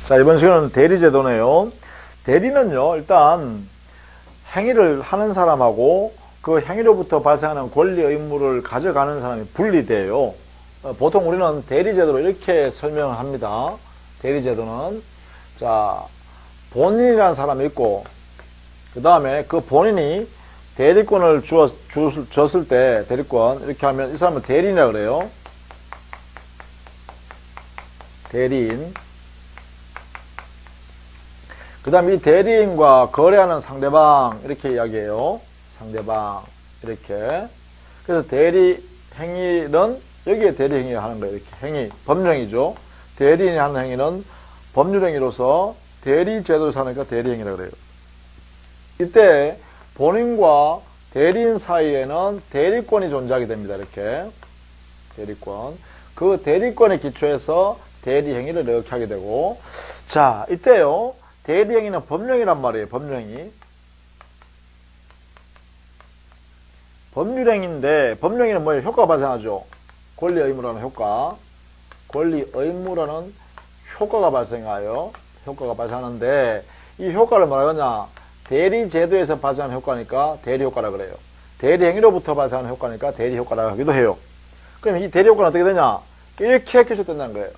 자, 이번 시간은 대리제도네요. 대리는요, 일단 행위를 하는 사람하고 그 행위로부터 발생하는 권리 의무를 가져가는 사람이 분리돼요. 보통 우리는 대리제도로 이렇게 설명을 합니다. 대리제도는, 자, 본인이라는 사람이 있고, 그 다음에 그 본인이 대리권을 줬을 때, 대리권, 이렇게 하면 이 사람은 대리인이라고 그래요. 대리인. 그 다음에 이 대리인과 거래하는 상대방, 이렇게 이야기해요. 상대방, 이렇게. 그래서 대리 행위는, 여기에 대리 행위를 하는 거예요. 이렇게 행위, 법률행위죠. 대리인이 하는 행위는 법률행위로서 대리제도를 사니까 대리행위라고 그래요. 이때 본인과 대리인 사이에는 대리권이 존재하게 됩니다. 이렇게. 대리권. 그 대리권에 기초해서 대리행위를 이렇게 하게 되고, 자, 이때요. 대리행위는 법령이란 말이에요. 법령이. 법률행위인데 법령에는 뭐예요? 효과가 발생하죠. 권리 의무라는 효과. 권리 의무라는 효과가 발생하여 효과가 발생하는데 이 효과를 뭐라 하냐? 대리제도에서 발생하는 효과니까 대리효과라 그래요. 대리행위로부터 발생하는 효과니까 대리효과라고 하기도 해요. 그럼 이 대리효과는 어떻게 되냐? 이렇게 기술된다는 거예요.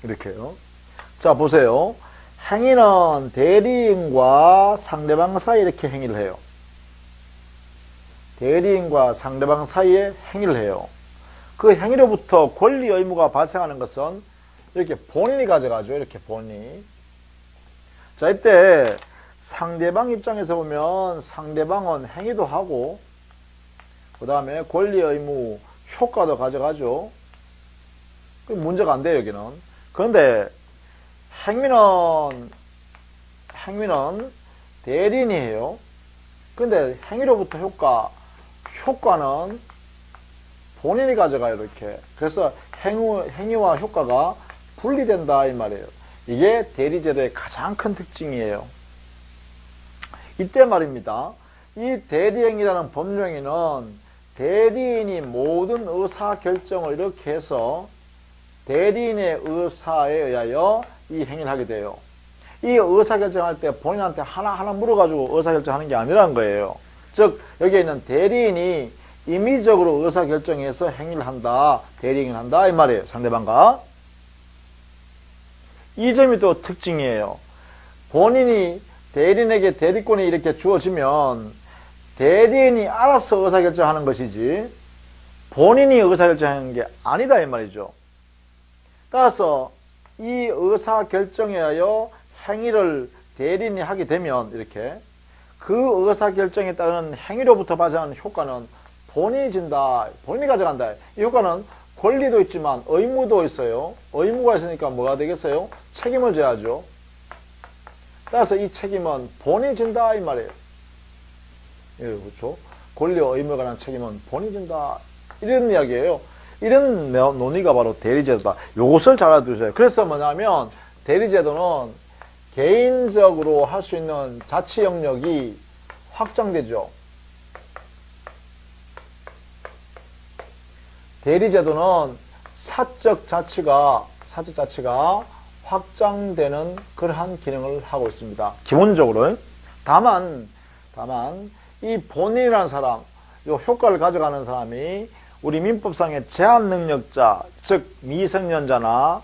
이렇게요. 자, 보세요. 행위는 대리인과 상대방 사이에 이렇게 행위를 해요. 대리인과 상대방 사이에 행위를 해요. 그 행위로부터 권리 의무가 발생하는 것은 이렇게 본인이 가져가죠. 이렇게 본인이. 자, 이때 상대방 입장에서 보면 상대방은 행위도 하고 그 다음에 권리 의무 효과도 가져가죠. 그 문제가 안 돼요. 여기는. 그런데 행위는 대리인이 해요. 근데 행위로부터 효과는 본인이 가져가요. 이렇게. 그래서 행위와 효과가 분리된다 이 말이에요. 이게 대리제도의 가장 큰 특징이에요. 이때 말입니다. 이 대리행위라는 법령에는 대리인이 모든 의사결정을 이렇게 해서 대리인의 의사에 의하여 이 행위를 하게 돼요. 이 의사결정할 때 본인한테 하나하나 물어가지고 의사결정하는 게 아니라는 거예요. 즉 여기에 있는 대리인이 임의적으로 의사결정해서 행위를 한다. 대리행위를 한다 이 말이에요. 상대방과. 이 점이 또 특징이에요. 본인이 대리인에게 대리권이 이렇게 주어지면 대리인이 알아서 의사결정하는 것이지 본인이 의사결정하는 게 아니다 이 말이죠. 따라서 이 의사결정에 의하여 행위를 대리인이 하게 되면 이렇게 그 의사결정에 따른 행위로부터 발생하는 효과는 본인이 진다. 본인이 가져간다. 이 효과는 권리도 있지만 의무도 있어요. 의무가 있으니까 뭐가 되겠어요? 책임을 져야죠. 따라서 이 책임은 본인이 진다 이 말이에요. 예, 그렇죠? 권리와 의무에 관한 책임은 본인이 진다. 이런 이야기예요. 이런 논의가 바로 대리제도다. 요것을 잘 알아두세요. 그래서 뭐냐면 대리제도는 개인적으로 할 수 있는 자치 영역이 확장되죠. 대리제도는 사적 자치가 확장되는 그러한 기능을 하고 있습니다. 기본적으로. 다만 이 본인이라는 사람, 요 효과를 가져가는 사람이 우리 민법상의 제한 능력자, 즉 미성년자나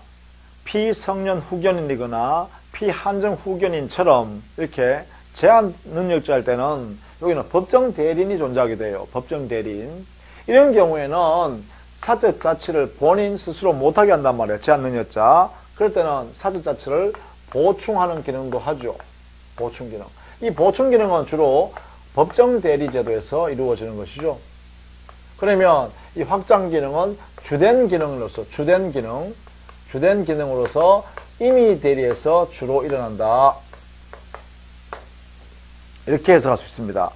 피성년 후견인이거나 피한정 후견인처럼 이렇게 제한 능력자 할 때는 여기는 법정 대리인이 존재하게 돼요. 법정 대리인. 이런 경우에는 사적 자치를 본인 스스로 못하게 한단 말이에요. 제한 능력자. 그럴 때는 사적 자치를 보충하는 기능도 하죠. 보충 기능. 이 보충 기능은 주로 법정 대리 제도에서 이루어지는 것이죠. 그러면 이 확장 기능은 주된 기능으로서 임의 대리에서 주로 일어난다. 이렇게 해석할 수 있습니다.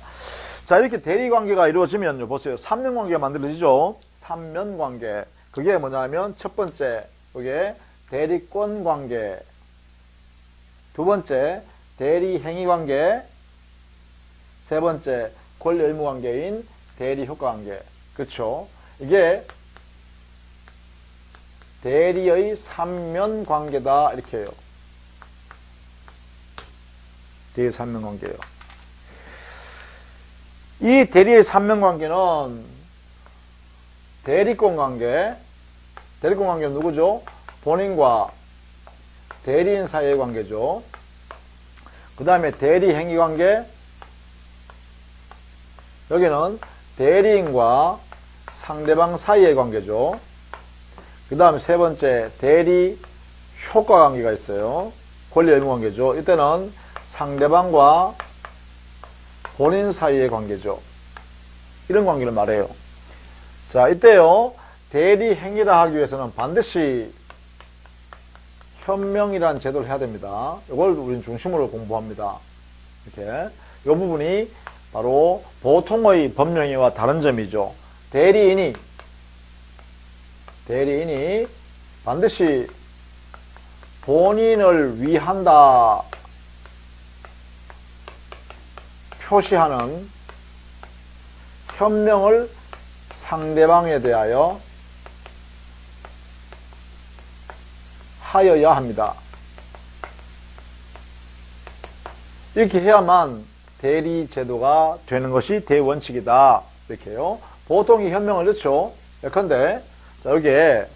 자, 이렇게 대리 관계가 이루어지면요, 보세요. 삼면 관계가 만들어지죠. 삼면 관계. 그게 뭐냐면 첫 번째, 그게 대리권 관계. 두 번째, 대리 행위 관계. 세 번째, 권리 의무 관계인 대리 효과 관계. 그렇죠? 이게 대리의 삼면관계다 이렇게 해요. 대리의 삼면관계예요. 이 대리의 삼면관계는 대리권관계, 대리권관계는 누구죠? 본인과 대리인 사이의 관계죠. 그 다음에 대리행위관계, 여기는 대리인과 상대방 사이의 관계죠. 그 다음에 세 번째 대리 효과관계가 있어요. 권리 의무 관계죠. 이때는 상대방과 본인 사이의 관계죠. 이런 관계를 말해요. 자, 이때요 대리 행위라 하기 위해서는 반드시 현명이라는 제도를 해야 됩니다. 이걸 우리는 중심으로 공부합니다. 이렇게 이 부분이 바로 보통의 법령행위와 다른 점이죠. 대리인이 반드시 본인을 위한다 표시하는 현명을 상대방에 대하여 하여야 합니다. 이렇게 해야만 대리제도가 되는 것이 대원칙이다. 이렇게요. 보통 이 현명을 넣죠. 예컨대 자, 여기에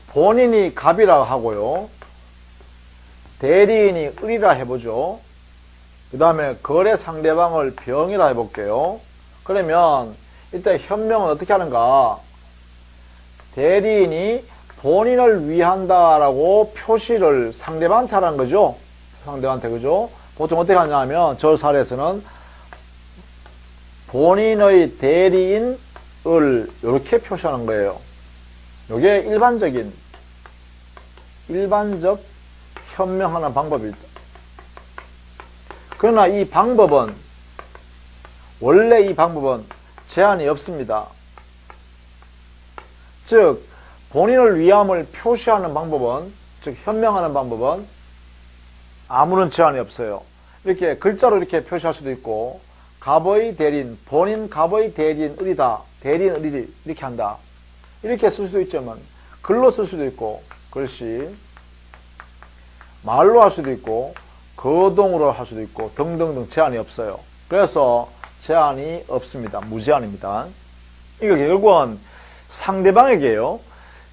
본인이 갑이라 하고요. 대리인이 을이라 해보죠. 그 다음에 거래 상대방을 병이라 해볼게요. 그러면 이때 현명은 어떻게 하는가? 대리인이 본인을 위한다라고 표시를 상대방한테 하라는 거죠. 상대방한테, 그죠? 보통 어떻게 하냐면 저 사례에서는 본인의 대리인을 이렇게 표시하는 거예요. 이게 일반적 현명하는 방법입니다. 그러나 원래 이 방법은 제한이 없습니다. 즉, 본인을 위함을 표시하는 방법은, 즉, 현명하는 방법은 아무런 제한이 없어요. 이렇게 글자로 이렇게 표시할 수도 있고, 갑의 대리인, 본인 갑의 대리인 을이다. 대리인 을이 이렇게 한다. 이렇게 쓸 수도 있지만, 글로 쓸 수도 있고, 글씨, 말로 할 수도 있고, 거동으로 할 수도 있고, 등등등 제한이 없어요. 그래서 제한이 없습니다. 무제한입니다. 이거 결국은 상대방에게요,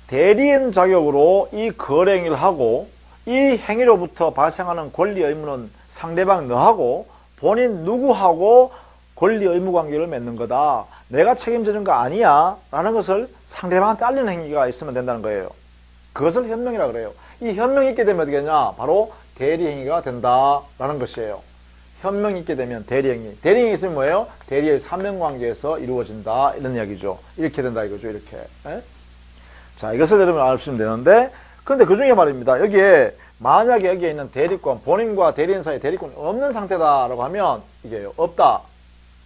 대리인 자격으로 이 거래행위를 하고, 이 행위로부터 발생하는 권리 의무는 상대방 너하고 본인 누구하고 권리 의무 관계를 맺는 거다. 내가 책임지는 거 아니야 라는 것을 상대방한테 알리는 행위가 있으면 된다는 거예요. 그것을 현명이라고 그래요. 이 현명이 있게 되면 어떻게 되냐? 바로 대리행위가 된다라는 것이에요. 현명이 있게 되면 대리행위. 대리행위 있으면 뭐예요? 대리의 삼면관계에서 이루어진다 이런 이야기죠. 이렇게 된다 이거죠. 이렇게. 에? 자, 이것을 여러분 알수면 되는데, 근데 그 중에 말입니다. 만약에 여기에 있는 대리권, 본인과 대리인 사이에 대리권이 없는 상태다라고 하면 이게요, 없다.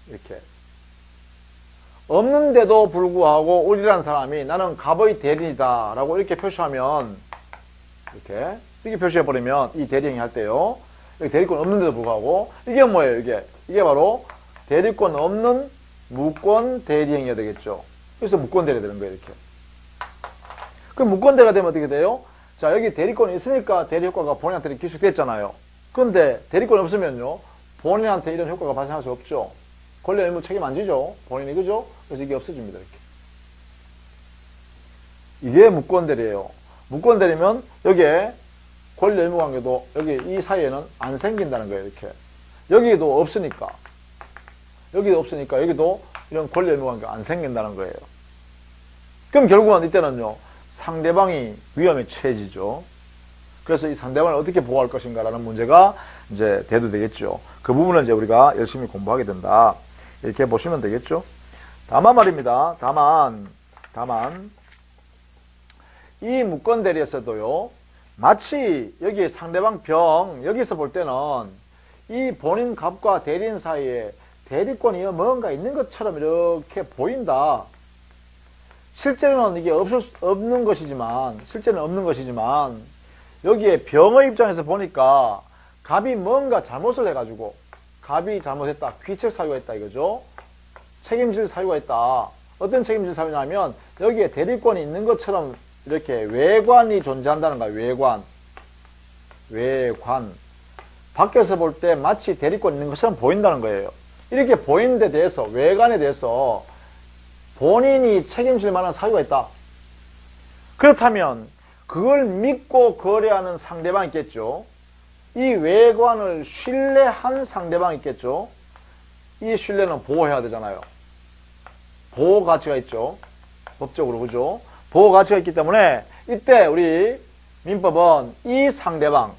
이렇게. 없는데도 불구하고 우리라는 사람이 나는 갑의 대리인이다 라고 이렇게 표시하면, 이렇게 표시해버리면 이 대리행위 할 때요, 여기 대리권 없는데도 불구하고, 이게 뭐예요, 이게 바로 대리권 없는 무권 대리행위가 되겠죠. 그래서 무권 대리가 되는 거예요, 이렇게. 그럼 무권 대리가 되면 어떻게 돼요? 자, 여기 대리권이 있으니까 대리 효과가 본인한테 기술됐잖아요. 그런데 대리권이 없으면요, 본인한테 이런 효과가 발생할 수 없죠. 권리 의무 책임 안 지죠. 본인이, 그죠? 그래서 이게 없어집니다, 이렇게. 이게 무권 대리예요. 무권 대리면 여기에 권리 의무 관계도 여기 이 사이에는 안 생긴다는 거예요, 이렇게. 여기도 없으니까 여기도 이런 권리 의무 관계가 안 생긴다는 거예요. 그럼 결국은 이때는요, 상대방이 위험에 처해지죠. 그래서 이 상대방을 어떻게 보호할 것인가라는 문제가 이제 대두되겠죠. 그 부분을 이제 우리가 열심히 공부하게 된다. 이렇게 보시면 되겠죠. 다만 말입니다. 다만 이 무권 대리에서도요, 마치 여기 상대방 병, 여기서 볼 때는 이 본인 갑과 대리인 사이에 대리권이 뭔가 있는 것처럼 이렇게 보인다. 실제로는 이게 없는 것이지만, 여기에 병의 입장에서 보니까 갑이 뭔가 잘못을 해가지고, 갑이 잘못했다, 귀책 사유가 있다 이거죠. 책임질 사유가 있다. 어떤 책임질 사유냐면 여기에 대리권이 있는 것처럼 이렇게 외관이 존재한다는 거야. 외관. 밖에서 볼 때 마치 대리권이 있는 것처럼 보인다는 거예요. 이렇게 보이는 데 대해서, 외관에 대해서 본인이 책임질 만한 사유가 있다. 그렇다면 그걸 믿고 거래하는 상대방이 있겠죠. 이 외관을 신뢰한 상대방이 있겠죠. 이 신뢰는 보호해야 되잖아요. 보호 가치가 있죠. 법적으로, 그죠? 보호 가치가 있기 때문에 이때 우리 민법은 이 상대방,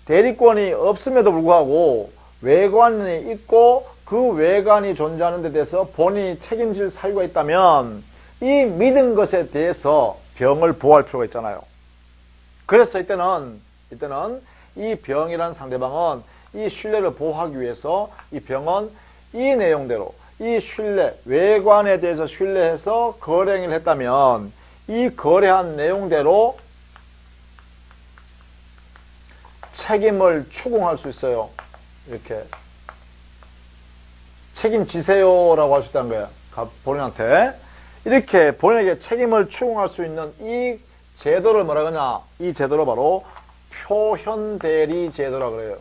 대리권이 없음에도 불구하고 외관이 있고 그 외관이 존재하는 데 대해서 본인이 책임질 사유가 있다면 이 믿은 것에 대해서 병을 보호할 필요가 있잖아요. 그래서 이때는 이 병이라는 상대방은 이 신뢰를 보호하기 위해서 이 병은 이 내용대로 이 신뢰, 외관에 대해서 신뢰해서 거래 행위를 했다면 이 거래한 내용대로 책임을 추궁할 수 있어요. 이렇게 책임지세요라고 할 수 있다는 거예요. 본인한테 이렇게 본인에게 책임을 추궁할 수 있는 이 제도를 뭐라 그러냐? 이 제도를 바로 표현대리 제도라 그래요.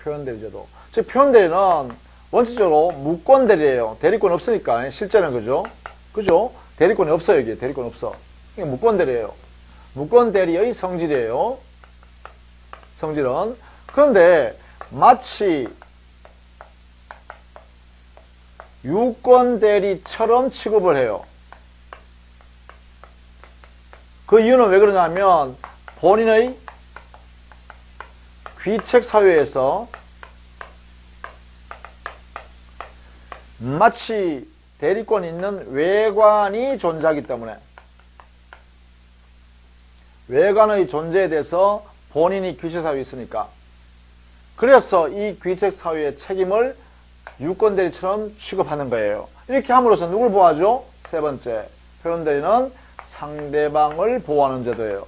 표현대리 제도. 즉 표현대리는 원칙적으로 무권대리예요. 대리권 없으니까 실제는 그죠? 대리권이 없어요. 여기 대리권 없어. 이게 무권대리예요. 무권대리의 성질이에요. 성질은. 그런데 마치 유권대리처럼 취급을 해요. 그 이유는 왜 그러냐면 본인의 귀책사유에서 마치 대리권이 있는 외관이 존재하기 때문에 외관의 존재에 대해서 본인이 귀책사유가 있으니까 그래서 이 귀책사유의 책임을 유권대리처럼 취급하는 거예요. 이렇게 함으로써 누굴 보호하죠? 세 번째, 표현대리는 상대방을 보호하는 제도예요.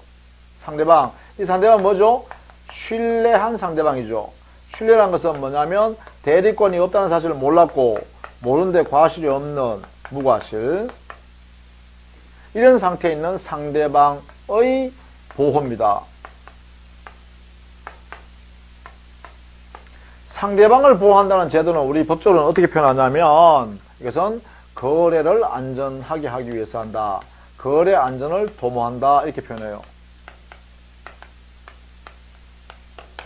상대방, 이 상대방은 뭐죠? 신뢰한 상대방이죠. 신뢰라는 것은 뭐냐면 대리권이 없다는 사실을 몰랐고 모르는데 과실이 없는 무과실, 이런 상태에 있는 상대방의 보호입니다. 상대방을 보호한다는 제도는 우리 법적으로는 어떻게 표현하냐면 이것은 거래를 안전하게 하기 위해서 한다. 거래 안전을 도모한다. 이렇게 표현해요.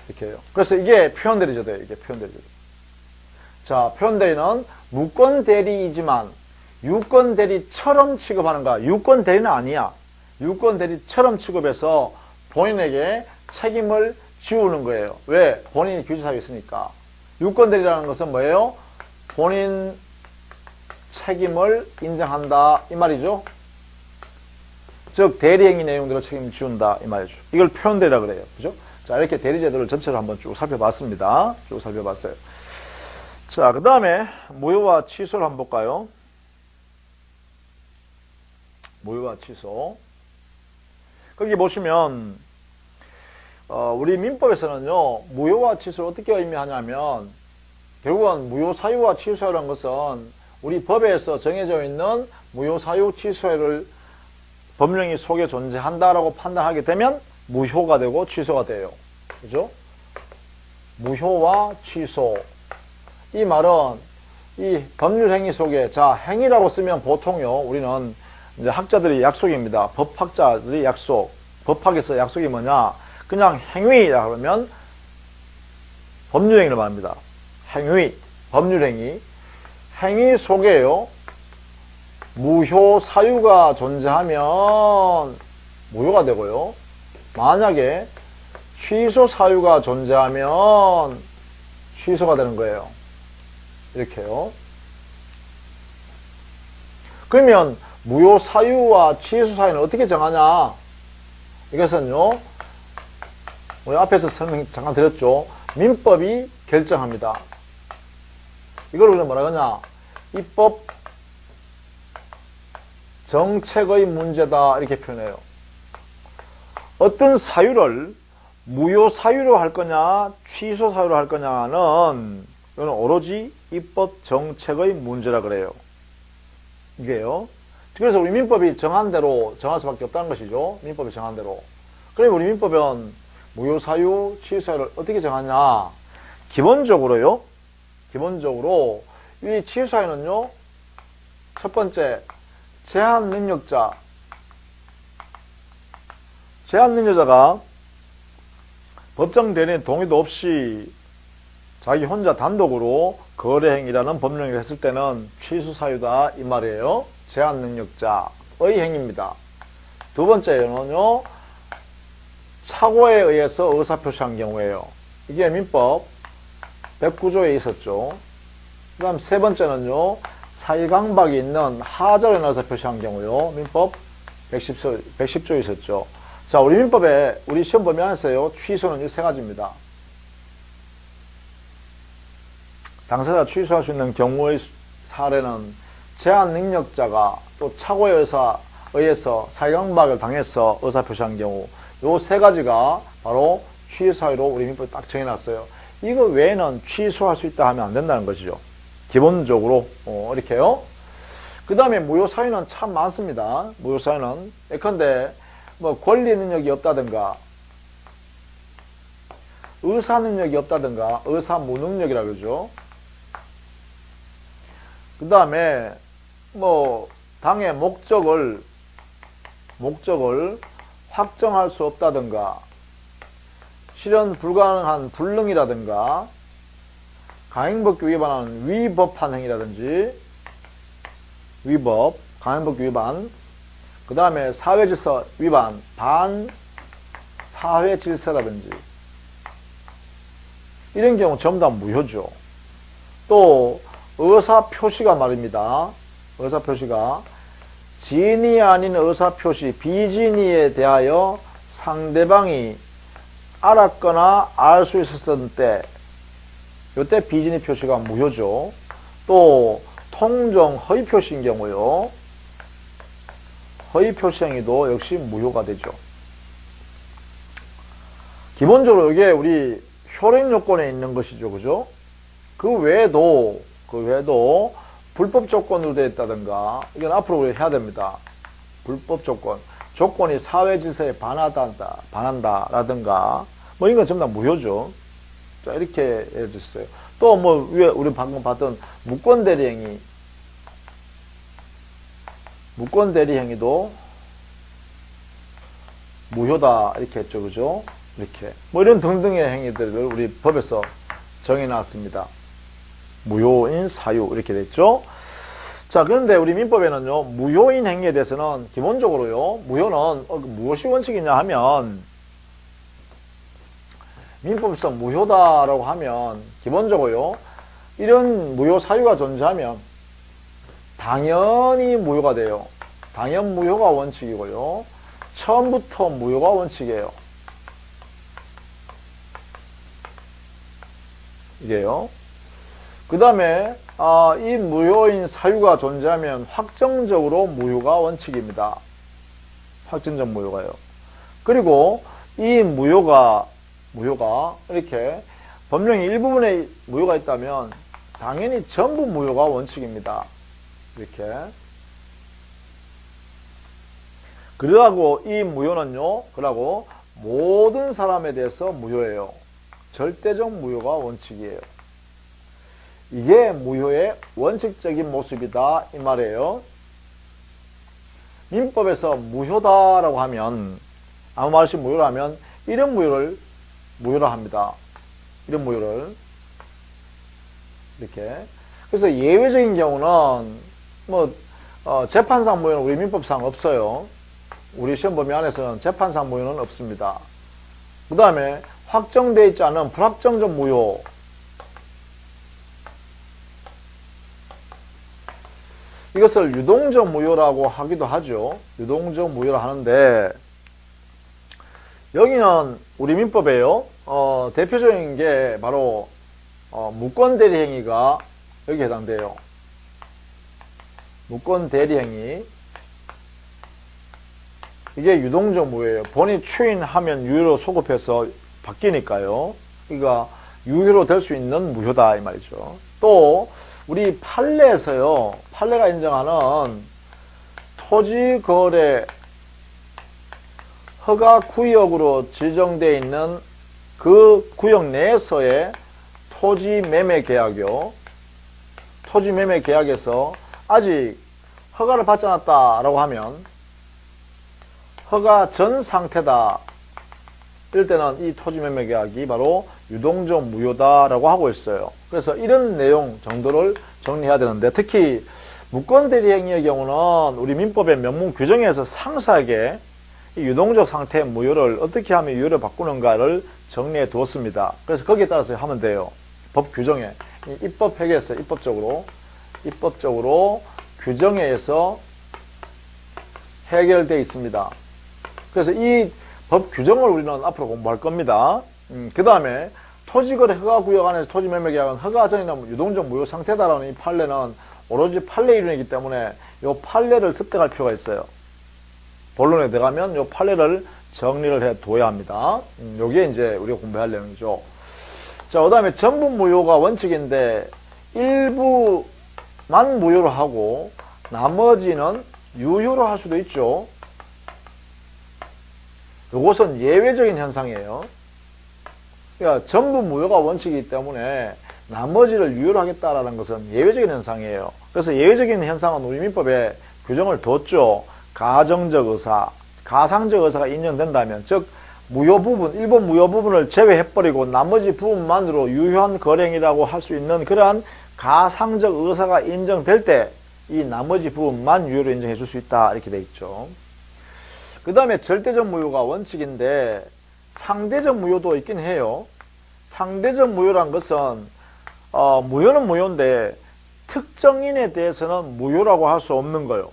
이렇게 해요. 그래서 이게 표현대리 제도예요. 이게 표현대리 제도. 자, 표현대리는 무권대리이지만 유권대리처럼 취급하는 거야. 유권대리는 아니야. 유권대리처럼 취급해서 본인에게 책임을 지우는 거예요. 왜? 본인이 귀책사유가 있으니까. 유권대리라는 것은 뭐예요? 본인 책임을 인정한다 이 말이죠. 즉 대리행위 내용대로 책임을 지운다 이 말이죠. 이걸 표현대리라 그래요. 그죠? 자, 이렇게 대리제도를 전체로 한번 쭉 살펴봤습니다. 쭉 살펴봤어요. 자, 그 다음에 무효와 취소를 한번 볼까요? 무효와 취소. 거기 보시면 우리 민법에서는요, 무효와 취소를 어떻게 의미하냐면 결국은 무효사유와 취소라는 것은 우리 법에서 정해져 있는 무효사유 취소를 법령이 속에 존재한다라고 판단하게 되면 무효가 되고 취소가 돼요. 그죠? 무효와 취소. 이 말은 이 법률행위 속에, 자, 행위라고 쓰면 보통요, 우리는 이제 학자들이 약속입니다. 법학자들이 약속. 법학에서 약속이 뭐냐? 그냥 행위라 그러면 법률행위를 말합니다. 행위, 법률행위. 행위 속에요, 무효 사유가 존재하면 무효가 되고요. 만약에 취소 사유가 존재하면 취소가 되는 거예요. 이렇게요. 그러면 무효 사유와 취소 사유는 어떻게 정하냐? 이것은요, 우리 앞에서 설명 잠깐 드렸죠. 민법이 결정합니다. 이걸 우리가 뭐라 그러냐? 입법 정책의 문제다 이렇게 표현해요. 어떤 사유를 무효 사유로 할 거냐 취소 사유로 할 거냐는 이거는 오로지 입법 정책의 문제라 그래요. 이게요. 그래서 우리 민법이 정한 대로 정할 수밖에 없다는 것이죠. 민법이 정한 대로. 그럼 우리 민법은 무효 사유, 취소 사유를 어떻게 정하냐? 기본적으로요. 기본적으로 이 취소 사유는요. 첫 번째 제한 능력자. 제한 능력자가 법정 대리인 동의도 없이 자기 혼자 단독으로 거래행위라는 법령을 했을 때는 취소 사유다 이 말이에요. 제한 능력자의 행위입니다. 두 번째는요. 착오에 의해서 의사표시한 경우에요. 이게 민법 109조에 있었죠. 그 다음 세 번째는요. 사의강박이 있는 하자로 인해서 표시한 경우요. 민법 110조에 있었죠. 자, 우리 민법에 우리 시험 범위 안에서요. 취소는 이 세 가지입니다. 당사자가 취소할 수 있는 경우의 사례는 제한 능력자가 또 착오에 의해서 사의강박을 당해서 의사표시한 경우 요 세 가지가 바로 취소 사유로 우리 민법에 딱 정해놨어요. 이거 외에는 취소할 수 있다 하면 안 된다는 것이죠. 기본적으로 이렇게요. 그 다음에 무효 사유는 참 많습니다. 무효 사유는 예컨대 뭐 권리 능력이 없다든가 의사 능력이 없다든가 의사 무능력이라 그러죠. 그 다음에 뭐 당의 목적을 확정할 수 없다든가 실현 불가능한 불능이라든가 강행법규 위반하는 위법한 행위라든지 위법, 강행법규 위반, 그 다음에 사회질서 위반, 반사회질서라든지 이런 경우 전부 다 무효죠. 또 의사표시가 말입니다. 의사표시가 진위 아닌 의사표시, 비진위에 대하여 상대방이 알았거나 알 수 있었던 때 이때 비진위 표시가 무효죠. 또 통정 허위 표시인 경우요. 허위 표시 행위도 역시 무효가 되죠. 기본적으로 이게 우리 효력 요건에 있는 것이죠. 그죠? 그 외에도 불법 조건으로 되어 있다든가 이건 앞으로 우리 해야 됩니다. 불법 조건이 사회 질서에 반한다라든가 뭐 이건 전부 다 무효죠. 자, 이렇게 해줬어요. 또 뭐 위에 우리 방금 봤던 무권 대리 행위도 무효다 이렇게 했죠. 그죠? 이렇게 뭐 이런 등등의 행위들을 우리 법에서 정해 놨습니다. 무효인 사유 이렇게 됐죠. 자, 그런데 우리 민법에는요. 무효인 행위에 대해서는 기본적으로요. 무효는 무엇이 원칙이냐 하면 민법에서 무효다라고 하면 기본적으로요. 이런 무효 사유가 존재하면 당연히 무효가 돼요. 당연 무효가 원칙이고요. 처음부터 무효가 원칙이에요. 이게요. 그 다음에 이 무효인 사유가 존재하면 확정적으로 무효가 원칙입니다. 확정적 무효가요. 그리고 이 무효가 이렇게 법령의 일부분에 무효가 있다면 당연히 전부 무효가 원칙입니다. 이렇게. 그러고 이 무효는요. 그러고 모든 사람에 대해서 무효예요. 절대적 무효가 원칙이에요. 이게 무효의 원칙적인 모습이다 이 말이에요. 민법에서 무효다라고 하면 아무 말 없이 무효라 하면 이런 무효를 무효라 합니다. 이런 무효를 이렇게. 그래서 예외적인 경우는 뭐 재판상 무효는 우리 민법상 없어요. 우리 시험 범위 안에서는 재판상 무효는 없습니다. 그 다음에 확정되어 있지 않은 불확정적 무효. 이것을 유동적 무효라고 하기도 하죠. 유동적 무효라 하는데 여기는 우리 민법에요. 대표적인 게 바로 무권 대리 행위가 여기 해당돼요. 무권 대리 행위. 이게 유동적 무효예요. 본인이 추인하면 유효로 소급해서 바뀌니까요. 그러니까 유효로 될 수 있는 무효다 이 말이죠. 또 우리 판례에서요. 판례가 인정하는 토지거래 허가구역으로 지정되어 있는 그 구역 내에서의 토지매매계약이요. 토지매매계약에서 아직 허가를 받지 않았다라고 하면 허가 전 상태다. 이럴 때는 이 토지매매계약이 바로 유동적 무효다라고 하고 있어요. 그래서 이런 내용 정도를 정리해야 되는데 특히 무권대리행위의 경우는 우리 민법의 명문 규정에서 상세하게 이 유동적 상태의 무효를 어떻게 하면 유효를 바꾸는가를 정리해 두었습니다. 그래서 거기에 따라서 하면 돼요. 법 규정에 입법회계에서 입법적으로 규정에 의해서 해결되어 있습니다. 그래서 이 법 규정을 우리는 앞으로 공부할 겁니다. 그 다음에 토지거래 허가구역 안에서 토지매매계약은 허가 전이나 유동적 무효 상태다라는 이 판례는 오로지 판례 이론이기 때문에 이 판례를 습득할 필요가 있어요. 본론에 들어가면 이 판례를 정리를 해 둬야 합니다. 요게 이제 우리가 공부할 내용이죠. 자, 그 다음에 전부 무효가 원칙인데 일부만 무효로 하고 나머지는 유효로 할 수도 있죠. 이것은 예외적인 현상이에요. 그러니까 전부 무효가 원칙이기 때문에 나머지를 유효로 하겠다라는 것은 예외적인 현상이에요. 그래서 예외적인 현상은 우리 민법에 규정을 뒀죠. 가정적 의사, 가상적 의사가 인정된다면, 즉 무효 부분, 일본 무효 부분을 제외해버리고 나머지 부분만으로 유효한 거래행위라고 할 수 있는 그러한 가상적 의사가 인정될 때 이 나머지 부분만 유효로 인정해 줄 수 있다 이렇게 돼 있죠. 그 다음에 절대적 무효가 원칙인데 상대적 무효도 있긴 해요. 상대적 무효란 것은 무효는 무효인데 특정인에 대해서는 무효라고 할 수 없는 거예요.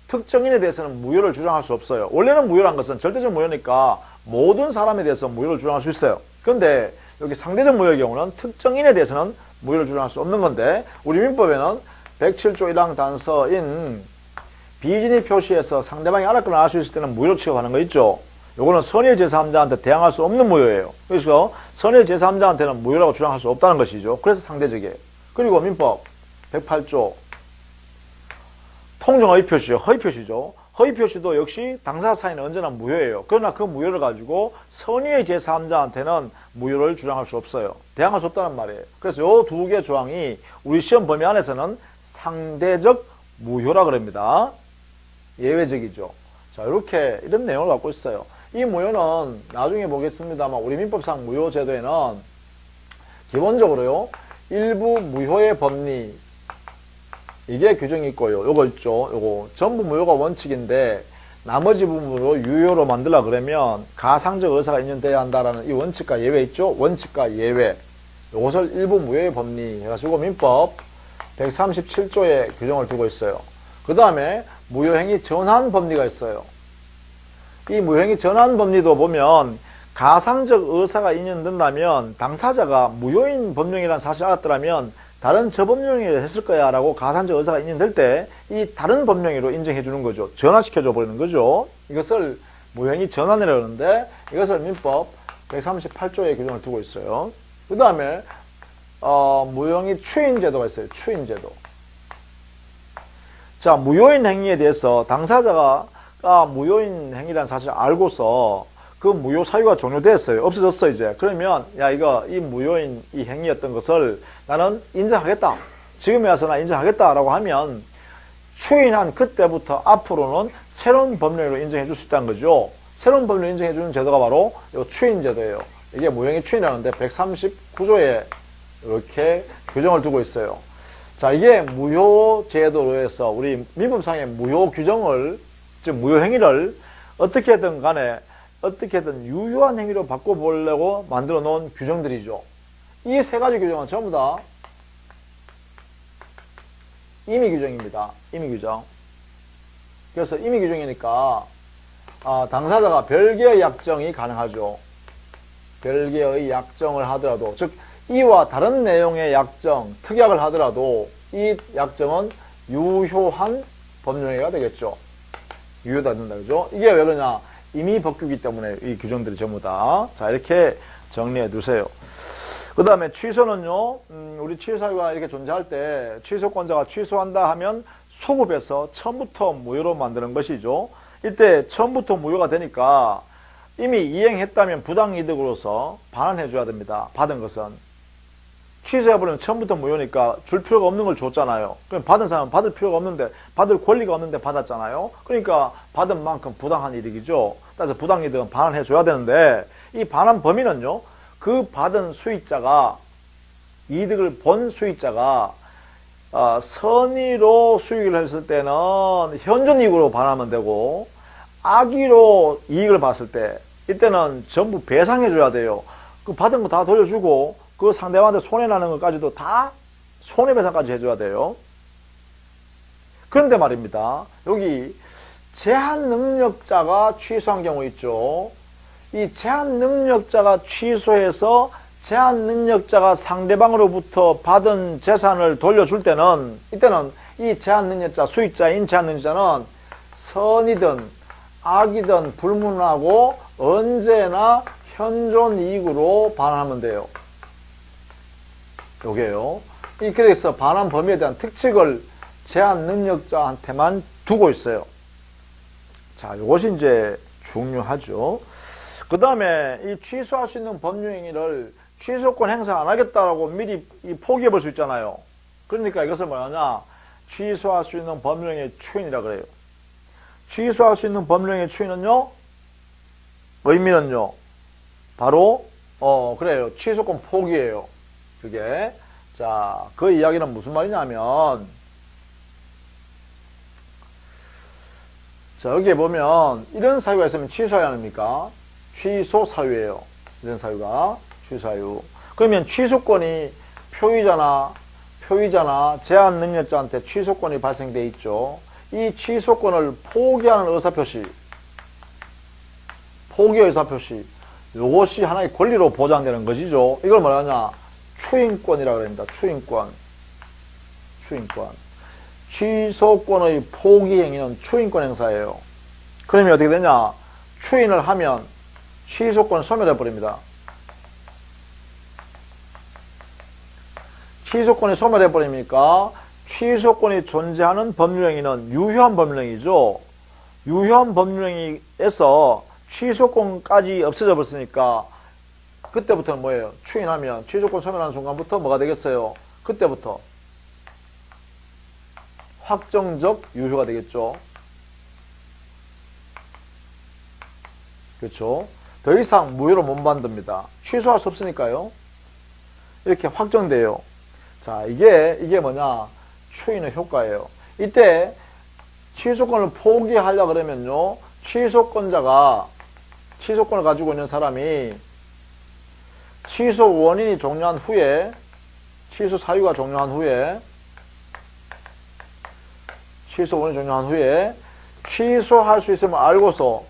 특정인에 대해서는 무효를 주장할 수 없어요. 원래는 무효란 것은 절대적 무효니까 모든 사람에 대해서 무효를 주장할 수 있어요. 그런데 여기 상대적 무효의 경우는 특정인에 대해서는 무효를 주장할 수 없는 건데 우리 민법에는 107조 1항 단서인 비진입 표시에서 상대방이 알았거나 알 수 있을 때는 무효로 취급하는 거 있죠. 요거는 선의의 제3자한테 대항할 수 없는 무효예요. 그래서 선의의 제3자한테는 무효라고 주장할 수 없다는 것이죠. 그래서 상대적이에요. 그리고 민법 108조 통정 허위표시죠. 허위표시죠. 허위표시도 역시 당사자 사이는 언제나 무효예요. 그러나 그 무효를 가지고 선의의 제3자한테는 무효를 주장할 수 없어요. 대항할 수 없다는 말이에요. 그래서 요 두 개 조항이 우리 시험 범위 안에서는 상대적 무효라 그럽니다. 예외적이죠. 자, 이런 내용을 갖고 있어요. 이 무효는 나중에 보겠습니다만 우리 민법상 무효 제도에는 기본적으로요. 일부 무효의 법리 이게 규정이 있고요. 요거 있죠. 요거 전부 무효가 원칙인데 나머지 부분으로 유효로 만들라 그러면 가상적 의사가 인정돼야 한다라는 이 원칙과 예외 있죠. 원칙과 예외. 요것을 일부 무효의 법리 해가지고 민법 137조에 규정을 두고 있어요. 그 다음에 무효행위 전환 법리가 있어요. 이 무효행위 전환 법리도 보면 가상적 의사가 인정된다면 당사자가 무효인 법령이라는 사실을 알았더라면 다른 저 법령을 했을 거야 라고 가상적 의사가 인정될 때 이 다른 법령으로 인정해 주는 거죠. 전환시켜줘 버리는 거죠. 이것을 무효행위 전환이라고 하는데 이것을 민법 138조에 규정을 두고 있어요. 그 다음에 무효행위 추인제도가 있어요. 추인제도. 자, 무효인 행위에 대해서 당사자가 무효인 행위라는 사실을 알고서 그 무효 사유가 종료됐어요. 없어졌어 이제. 그러면 이 무효인 이 행위였던 것을 나는 인정하겠다. 지금에 와서 나 인정하겠다라고 하면 추인한 그때부터 앞으로는 새로운 법령으로 인정해 줄 수 있다는 거죠. 새로운 법령으로 인정해 주는 제도가 바로 이 추인제도예요. 이게 무효행위 추인이라는데 139조에 이렇게 규정을 두고 있어요. 자, 이게 무효제도로 해서 우리 민법상의 무효 규정을, 즉 무효행위를 어떻게든 간에 어떻게든 유효한 행위로 바꿔보려고 만들어 놓은 규정들이죠. 이 세 가지 규정은 전부 다 임의 규정입니다. 임의 규정. 그래서 임의 규정이니까 당사자가 별개의 약정이 가능하죠. 별개의 약정을 하더라도, 즉 이와 다른 내용의 약정, 특약을 하더라도 이 약정은 유효한 법령행위가 되겠죠. 유효가 된다, 그죠? 이게 왜 그러냐? 임의 법규이기 때문에 이 규정들이 전부 다. 자, 이렇게 정리해 두세요. 그 다음에 취소는요, 우리 취소사유가 이렇게 존재할 때 취소권자가 취소한다 하면 소급해서 처음부터 무효로 만드는 것이죠. 이때 처음부터 무효가 되니까 이미 이행했다면 부당이득으로서 반환해 줘야 됩니다. 받은 것은. 취소해버리면 처음부터 무효니까 줄 필요가 없는 걸 줬잖아요. 그럼 받은 사람은 받을 필요가 없는데, 받을 권리가 없는데 받았잖아요. 그러니까 받은 만큼 부당한 이득이죠. 따라서 부당이득은 반환해 줘야 되는데, 이 반환 범위는요, 그 받은 수익자가, 이득을 본 수익자가 선의로 수익을 했을 때는 현존이익으로 반환하면 되고, 악의로 이익을 봤을 때 이때는 전부 배상해 줘야 돼요. 그 받은 거 다 돌려주고 그 상대방한테 손해나는 것까지도 다 손해배상까지 해줘야 돼요. 그런데 말입니다. 여기 제한능력자가 취소한 경우 있죠. 이 제한능력자가 취소해서 제한능력자가 상대방으로부터 받은 재산을 돌려줄 때는, 이때는 이 제한능력자, 수익자인 제한능력자는 선이든 악이든 불문하고 언제나 현존이익으로 반환하면 돼요. 요게요. 그래서 반환 범위에 대한 특칙을 제한능력자한테만 두고 있어요. 자, 요것이 이제 중요하죠. 그 다음에 이 취소할 수 있는 법률행위를 취소권 행사 안 하겠다라고 미리 포기해 볼 수 있잖아요. 그러니까 이것을 뭐냐냐, 취소할 수 있는 법률행위의 추인이라 그래요. 취소할 수 있는 법률행위의 추인은요, 의미는요, 바로 그래요. 취소권 포기예요. 그게. 자, 그 이야기는 무슨 말이냐면, 자, 여기에 보면 이런 사유가 있으면 취소해야 합니까? 취소 사유예요. 이런 사유가 취소 사유. 그러면 취소권이 표의자나 제한능력자한테 취소권이 발생돼 있죠. 이 취소권을 포기하는 의사표시, 포기 의사표시, 이것이 하나의 권리로 보장되는 것이죠. 이걸 뭐냐냐, 추인권이라고 합니다. 추인권. 취소권의 포기 행위는 추인권 행사예요. 그러면 어떻게 되냐, 추인을 하면 취소권을 소멸해 버립니다. 취소권이 소멸해 버리니까 취소권이 존재하는 법률행위는 유효한 법률행위죠. 유효한 법률행위에서 취소권까지 없어져 버렸으니까 그때부터는 뭐예요? 추인하면 취소권 소멸하는 순간부터 뭐가 되겠어요? 그때부터 확정적 유효가 되겠죠. 그렇죠? 더 이상 무효로 못 만듭니다. 취소할 수 없으니까요. 이렇게 확정돼요. 자, 이게 뭐냐? 추인의 효과예요. 이때 취소권을 포기하려고 그러면요, 취소권자가, 취소권을 가지고 있는 사람이 취소 원인이 종료한 후에, 취소 사유가 종료한 후에, 취소 원인이 종료한 후에 취소할 수 있음을 알고서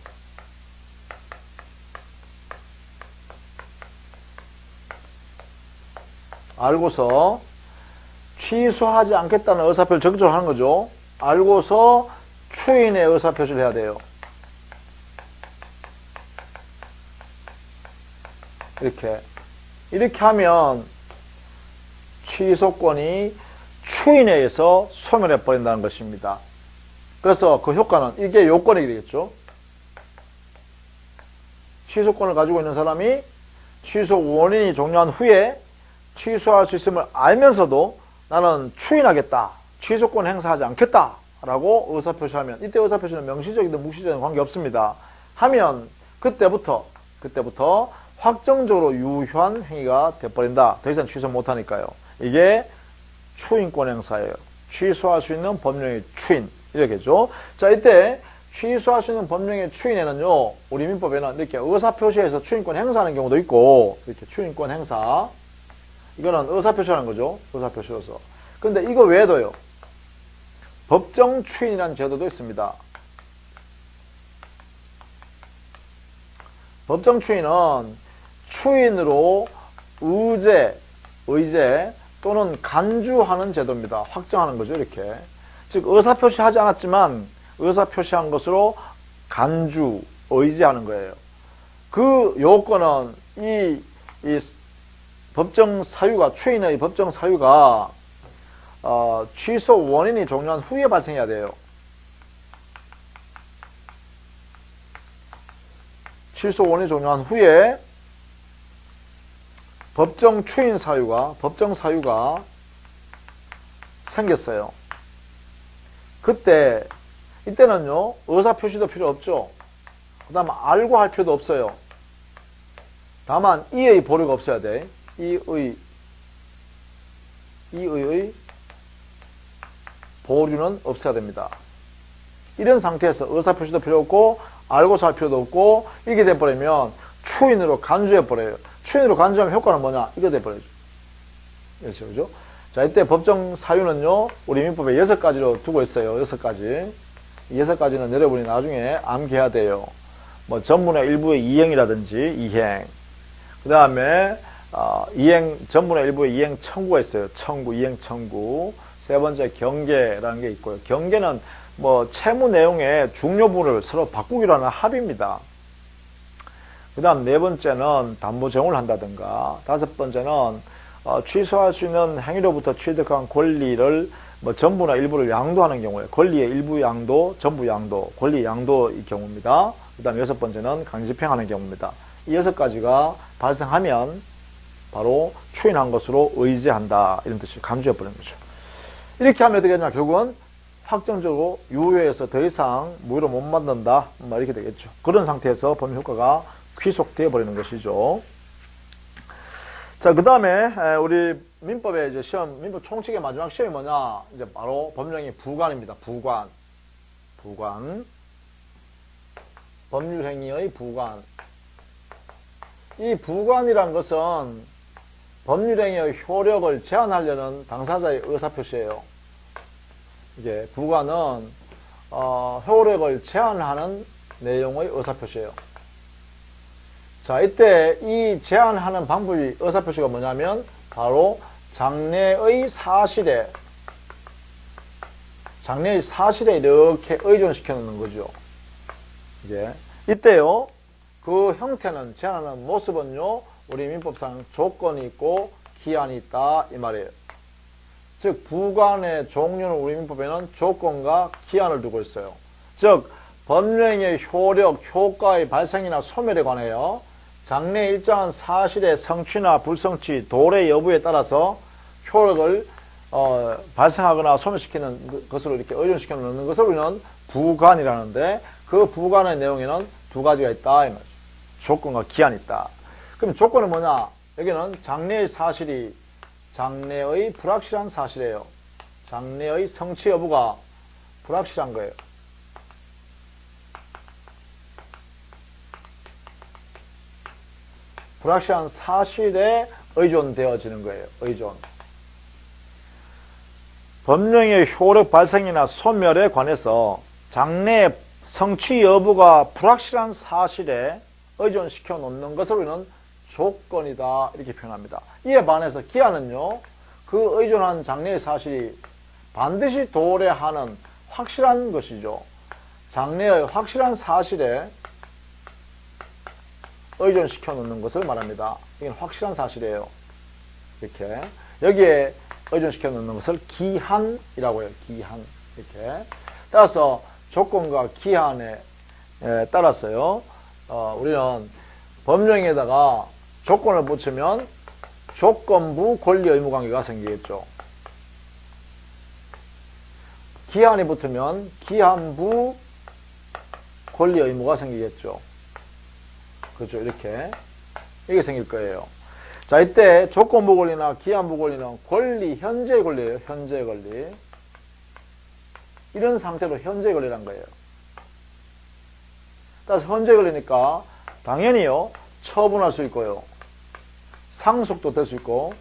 취소하지 않겠다는 의사표를 적극적으로 하는 거죠. 알고서 추인의 의사표시를 해야 돼요. 이렇게 하면 취소권이 추인에 의해서 소멸해 버린다는 것입니다. 그래서 그 효과는, 이게 요건이 되겠죠. 취소권을 가지고 있는 사람이 취소 원인이 종료한 후에 취소할 수 있음을 알면서도 나는 추인하겠다, 취소권 행사하지 않겠다 라고 의사표시하면, 이때 의사표시는 명시적이든 묵시적이든 관계없습니다. 하면 그때부터 확정적으로 유효한 행위가 돼버린다. 더 이상 취소 못하니까요. 이게 추인권 행사예요. 취소할 수 있는 법령의 추인, 이렇게죠. 자, 이때 취소할 수 있는 법령의 추인에는요, 우리 민법에는 이렇게 의사표시에서 추인권 행사하는 경우도 있고, 이렇게 추인권 행사, 이거는 의사표시하는 거죠. 의사표시로서. 근데 이거 외에도요, 법정 추인이라는 제도도 있습니다. 법정 추인은 추인으로 의제 또는 간주하는 제도입니다. 확정하는 거죠. 이렇게. 즉 의사표시하지 않았지만 의사표시한 것으로 간주, 의지하는 거예요. 그 요건은 이 법정 사유가, 추인의 법정 사유가 취소 원인이 종료한 후에 발생해야 돼요. 취소 원인이 종료한 후에 법정 추인 사유가, 법정 사유가 생겼어요. 그때, 이때는요, 의사표시도 필요 없죠. 그 다음 알고 할 필요도 없어요. 다만 이의 보류가 없어야 돼. 이의 보류는 없어야 됩니다. 이런 상태에서 의사표시도 필요 없고 알고서 할 필요도 없고 이렇게 돼버리면 추인으로 간주해버려요. 추인으로 간주하면 효과는 뭐냐? 이거 돼버려요. 그렇죠, 그죠? 자, 이때 법정 사유는요, 우리 민법에 6가지로 두고 있어요. 6가지. 6가지는 여러분이 나중에 암기해야 돼요. 뭐, 전문의 일부의 이행이라든지, 이행. 그 다음에, 전문의 일부의 이행 청구가 있어요. 청구, 이행 청구. 세 번째, 경계라는 게 있고요. 경계는 뭐, 채무 내용의 중요 부분을 서로 바꾸기로 하는 합의입니다. 그 다음 네 번째는 담보 제공을 한다든가, 다섯 번째는 취소할 수 있는 행위로부터 취득한 권리를 뭐 전부나 일부를 양도하는 경우에 권리의 일부 양도, 전부 양도, 권리 양도의 경우입니다. 그 다음 여섯 번째는 강제집행하는 경우입니다. 이 6가지가 발생하면 바로 추인한 것으로 의지한다, 이런 뜻이 간주해버리는 거죠. 이렇게 하면 어떻게 되냐, 결국은 확정적으로 유효해서 더 이상 무효로 못 만든다, 이렇게 되겠죠. 그런 상태에서 법률 효과가 귀속되어 버리는 것이죠. 자, 그 다음에 우리 민법의 이제 시험, 민법 총칙의 마지막 시험이 뭐냐? 이제 바로 법령의 부관입니다. 부관. 법률행위의 부관. 이 부관이란 것은 법률행위의 효력을 제한하려는 당사자의 의사표시예요. 이게 부관은 효력을 제한하는 내용의 의사표시예요. 자, 이때 이 제한하는 방법이, 의사표시가 뭐냐면 바로 장래의 사실에 이렇게 의존시켜 놓는 거죠. 이제 이때요, 그 형태는, 제한하는 모습은요, 우리 민법상 조건이 있고 기한이 있다, 이 말이에요. 즉 부관의 종류는 우리 민법에는 조건과 기한을 두고 있어요. 즉 법령의 효력, 효과의 발생이나 소멸에 관하여 장래에 일정한 사실의 성취나 불성취, 도래 여부에 따라서 효력을 발생하거나 소멸시키는 것으로 이렇게 의존시켜 놓는 것을 우리는 부관이라는데, 그 부관의 내용에는 두 가지가 있다, 이 말이죠. 조건과 기한이 있다. 그럼 조건은 뭐냐? 여기는 장래의 사실이 장래의 불확실한 사실이에요. 장래의 성취 여부가 불확실한 거예요. 불확실한 사실에 의존되어지는 거예요. 의존. 법령의 효력 발생이나 소멸에 관해서 장래 성취 여부가 불확실한 사실에 의존시켜 놓는 것을 우리는 조건이다, 이렇게 표현합니다. 이에 반해서 기한은요, 그 의존한 장래의 사실이 반드시 도래하는 확실한 것이죠. 장래의 확실한 사실에 의존시켜 놓는 것을 말합니다. 이건 확실한 사실이에요. 이렇게. 여기에 의존시켜 놓는 것을 기한이라고 해요. 기한. 이렇게. 따라서 조건과 기한에 따라서요, 우리는 법령에다가 조건을 붙이면 조건부 권리 의무 관계가 생기겠죠. 기한이 붙으면 기한부 권리 의무가 생기겠죠. 그렇죠. 이렇게 생길 거예요. 자, 이때 조건부 권리나 기한부 권리는 권리, 현재 권리예요. 현재 권리. 이런 상태로 현재 권리란 거예요. 따라서 현재 권리니까 당연히요, 처분할 수 있고요, 상속도 될 수 있고,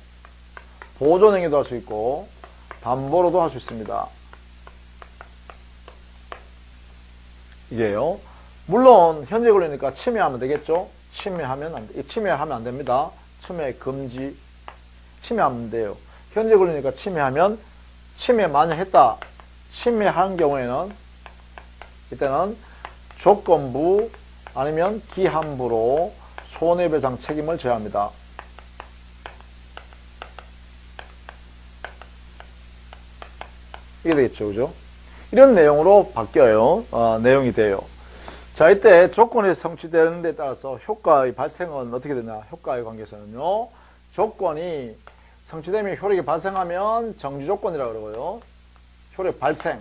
보존행위도 할 수 있고, 담보로도 할 수 있습니다. 이게요. 물론 현재 권리니까 침해하면 되겠죠. 침해하면 안 됩니다. 침해 금지. 침해하면 안 돼요. 현재 권리니까 침해하면, 침해 만약 했다, 침해한 경우에는 이때는 조건부 아니면 기한부로 손해배상 책임을 져야 합니다. 이게 되겠죠, 그죠? 이런 내용으로 바뀌어요. 내용이 돼요. 자, 이때 조건이 성취되는 데 따라서 효과의 발생은 어떻게 되냐? 효과의 관계에서는요, 조건이 성취되면 효력이 발생하면 정지조건이라고 그러고요. 효력 발생.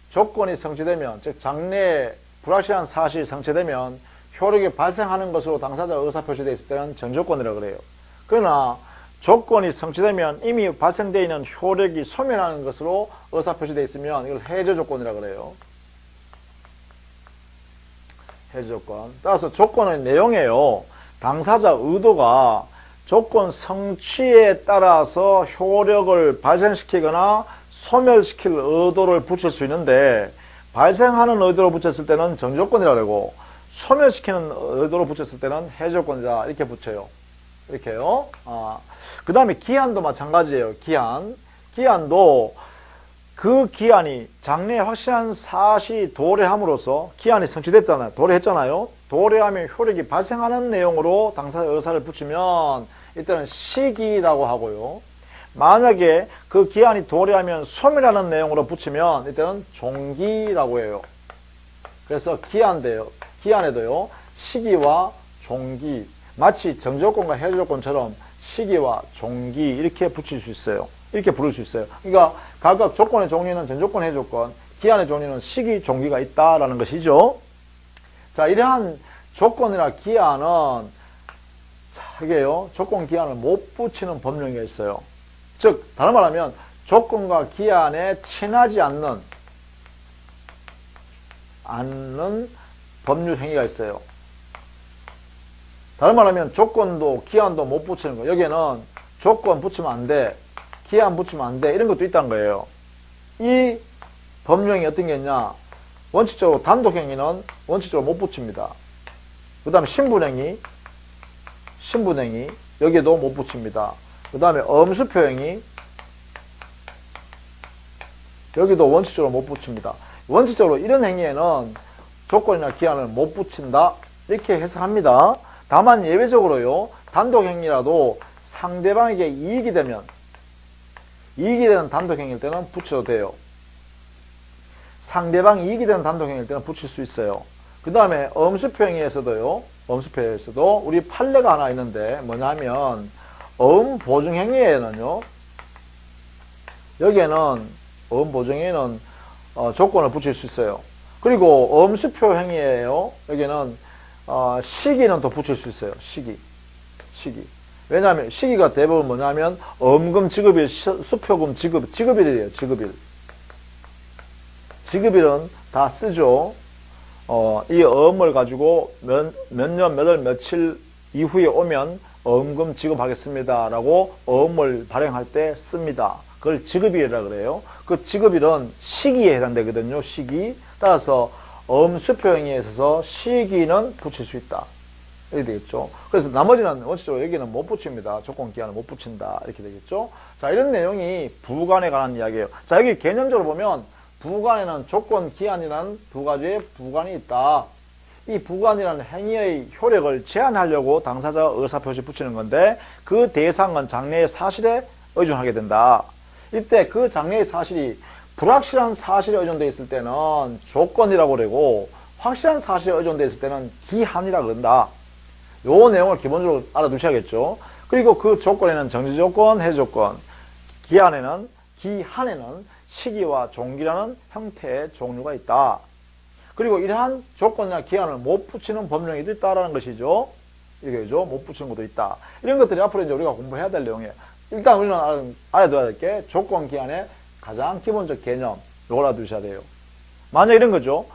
조건이 성취되면, 즉 장래에 불확실한 사실이 성취되면 효력이 발생하는 것으로 당사자 의사표시되어 있을 때는 정지조건이라고 그래요. 그러나 조건이 성취되면 이미 발생되어 있는 효력이 소멸하는 것으로 의사표시되어 있으면 이걸 해제조건이라고 그래요. 해제조건. 따라서 조건의 내용이에요. 당사자 의도가 조건 성취에 따라서 효력을 발생시키거나 소멸시킬 의도를 붙일 수 있는데, 발생하는 의도로 붙였을 때는 정지조건이라고 하고 소멸시키는 의도로 붙였을 때는 해제조건이다, 이렇게 붙여요. 이렇게요. 그 다음에 기한도 마찬가지예요. 기한도 그 기한이 장래에 확실한 사실이 도래함으로써, 기한이 성취됐잖아요. 도래했잖아요. 도래하면 효력이 발생하는 내용으로 당사자 의사를 붙이면 이때는 시기라고 하고요. 만약에 그 기한이 도래하면 소멸하는 내용으로 붙이면 이때는 종기라고 해요. 그래서 기한에도요, 시기와 종기, 마치 정지조건과 해제조건처럼 시기와 종기 이렇게 붙일 수 있어요. 이렇게 부를 수 있어요. 그러니까 각각 조건의 종류는 전조건, 해제조건, 기한의 종류는 시기, 종기가 있다라는 것이죠. 자, 이러한 조건이나 기한은 이게요, 조건, 기한을 못 붙이는 법령이 있어요. 즉, 다른 말하면 조건과 기한에 친하지 않는 법률 행위가 있어요. 다른 말하면 조건도 기한도 못 붙이는 거예요. 여기에는 조건 붙이면 안 돼, 기한 붙이면 안 돼, 이런 것도 있다는 거예요. 이 법령이 어떤 게 있냐? 원칙적으로 단독행위는 원칙적으로 못 붙입니다. 그 다음에 신분행위 여기에도 못 붙입니다. 그 다음에 엄수표행위 여기도 원칙적으로 못 붙입니다. 원칙적으로 이런 행위에는 조건이나 기한을 못 붙인다, 이렇게 해석합니다. 다만 예외적으로요, 단독행위라도 상대방에게 이익이 되는 단독행위일 때는 붙여도 돼요. 상대방이 이익이 되는 단독행위일 때는 붙일 수 있어요. 그 다음에 엄수표행위에서도 우리 판례가 하나 있는데, 뭐냐면 어음보증행위에는요, 여기에는 어음보증행위는 조건을 붙일 수 있어요. 그리고 엄수표행위에요, 여기는 시기는 또 붙일 수 있어요. 시기. 왜냐하면 시기가 대부분 뭐냐면 엄금 지급일, 수표금 지급일이에요. 지급일은 다 쓰죠. 이 어음을 가지고 몇 년, 몇 월, 며칠 이후에 오면 어음금 지급하겠습니다 라고 어음을 발행할 때 씁니다. 그걸 지급일이라고 그래요. 그 지급일은 시기에 해당되거든요. 시기. 따라서 어음수표행위에 있어서 시기는 붙일 수 있다, 이렇게 되겠죠. 그래서 나머지는 원칙적으로 여기는 못 붙입니다. 조건, 기한을 못 붙인다, 이렇게 되겠죠. 자, 이런 내용이 부관에 관한 이야기예요. 자, 여기 개념적으로 보면 부관에는 조건, 기한이라는 두 가지의 부관이 있다. 이 부관이라는 행위의 효력을 제한하려고 당사자 의사표시 붙이는 건데, 그 대상은 장래의 사실에 의존하게 된다. 이때 그 장래의 사실이 불확실한 사실에 의존되어 있을 때는 조건이라고 그러고, 확실한 사실에 의존되어 있을 때는 기한이라고 그런다. 요 내용을 기본적으로 알아두셔야겠죠. 그리고 그 조건에는 정지조건, 해제조건, 기한에는 시기와 종기라는 형태의 종류가 있다. 그리고 이러한 조건이나 기한을 못 붙이는 법령이 있다라는 것이죠. 이게죠. 못 붙이는 것도 있다. 이런 것들이 앞으로 이제 우리가 공부해야 될 내용이에요. 일단 우리는 알아둬야 될 게 조건, 기한의 가장 기본적 개념, 요걸 알아두셔야 돼요. 만약 이런 거죠.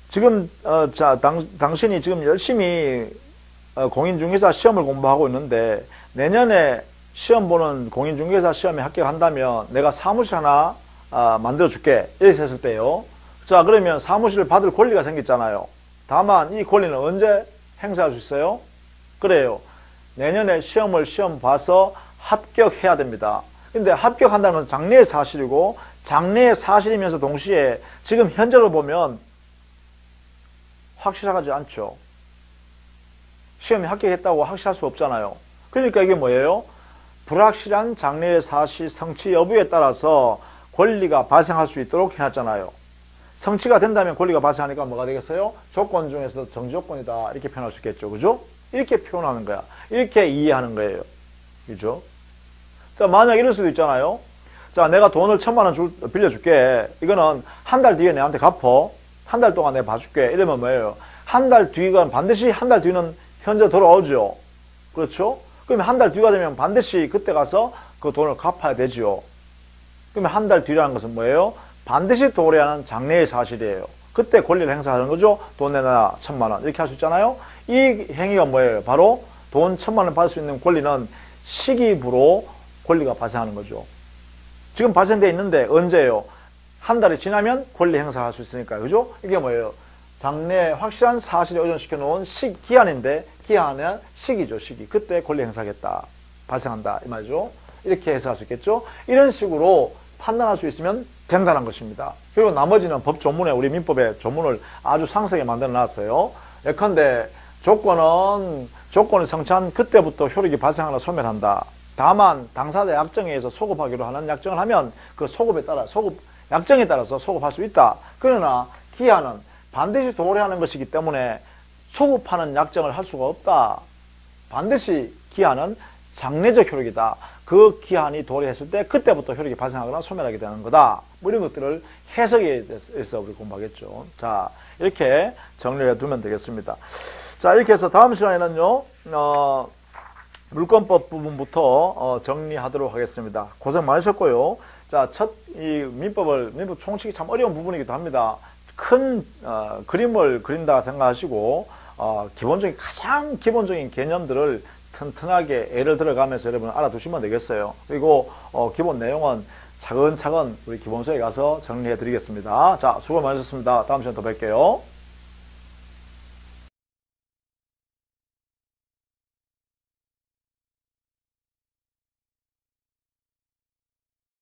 지금 당신이 지금 열심히 공인중개사 시험을 공부하고 있는데, 내년에 시험 보는 공인중개사 시험에 합격한다면 내가 사무실 하나 만들어 줄게, 이렇게 했을 때요. 자, 그러면 사무실을 받을 권리가 생겼잖아요. 다만 이 권리는 언제 행사할 수 있어요? 그래요, 내년에 시험 봐서 합격해야 됩니다. 근데 합격한다는 건 장래의 사실이고, 장래의 사실이면서 동시에 지금 현재로 보면 확실하지 않죠. 시험에 합격했다고 확실할 수 없잖아요. 그러니까 이게 뭐예요? 불확실한 장래의 사실 성취 여부에 따라서 권리가 발생할 수 있도록 해놨잖아요. 성취가 된다면 권리가 발생하니까 뭐가 되겠어요? 조건 중에서도 정지조건이다. 이렇게 표현할 수 있겠죠. 그죠? 이렇게 표현하는 거야. 이렇게 이해하는 거예요. 그죠? 자, 만약 이럴 수도 있잖아요. 자, 내가 돈을 1,000만 원 빌려줄게. 이거는 한 달 뒤에 내한테 갚어. 한 달 동안 내가 봐줄게. 이러면 뭐예요? 한 달 뒤가 반드시 한 달 뒤는 현재 돌아오죠. 그렇죠? 그러면 한 달 뒤가 되면 반드시 그때 가서 그 돈을 갚아야 되죠. 그러면 한 달 뒤라는 것은 뭐예요? 반드시 도래하는 장래의 사실이에요. 그때 권리를 행사하는 거죠. 돈 내놔 1,000만 원 이렇게 할 수 있잖아요. 이 행위가 뭐예요? 바로 돈 1,000만 원 받을 수 있는 권리는 시기부로 권리가 발생하는 거죠. 지금 발생되어 있는데 언제예요? 한 달이 지나면 권리 행사할 수 있으니까. 그죠? 이게 뭐예요? 장래에 확실한 사실에 의존시켜 놓은 기한인데 기한은 시기죠. 시기. 그때 권리 행사하겠다. 발생한다. 이 말이죠. 이렇게 해석할 수 있겠죠. 이런 식으로 판단할 수 있으면 된다는 것입니다. 그리고 나머지는 법 조문에 우리 민법의 조문을 아주 상세하게 만들어 놨어요. 예컨대 조건을 성취한 그때부터 효력이 발생하거나 소멸한다. 다만 당사자 약정에 의해서 소급하기로 하는 약정을 하면 그 약정에 따라서 소급할 수 있다. 그러나 기한은 반드시 도래하는 것이기 때문에 소급하는 약정을 할 수가 없다. 반드시 기한은 장래적 효력이다. 그 기한이 도래했을 때 그때부터 효력이 발생하거나 소멸하게 되는 거다. 뭐 이런 것들을 해석에 대해서 우리 공부하겠죠. 자, 이렇게 정리를 해두면 되겠습니다. 자, 이렇게 해서 다음 시간에는요, 물권법 부분부터 정리하도록 하겠습니다. 고생 많으셨고요. 자, 민법 총칙이 참 어려운 부분이기도 합니다. 큰 그림을 그린다 생각하시고 가장 기본적인 개념들을 튼튼하게 예를 들어가면서 여러분 알아두시면 되겠어요. 그리고 기본 내용은 차근차근 우리 기본서에 가서 정리해 드리겠습니다. 자, 수고 많으셨습니다. 다음 시간에 또 뵐게요.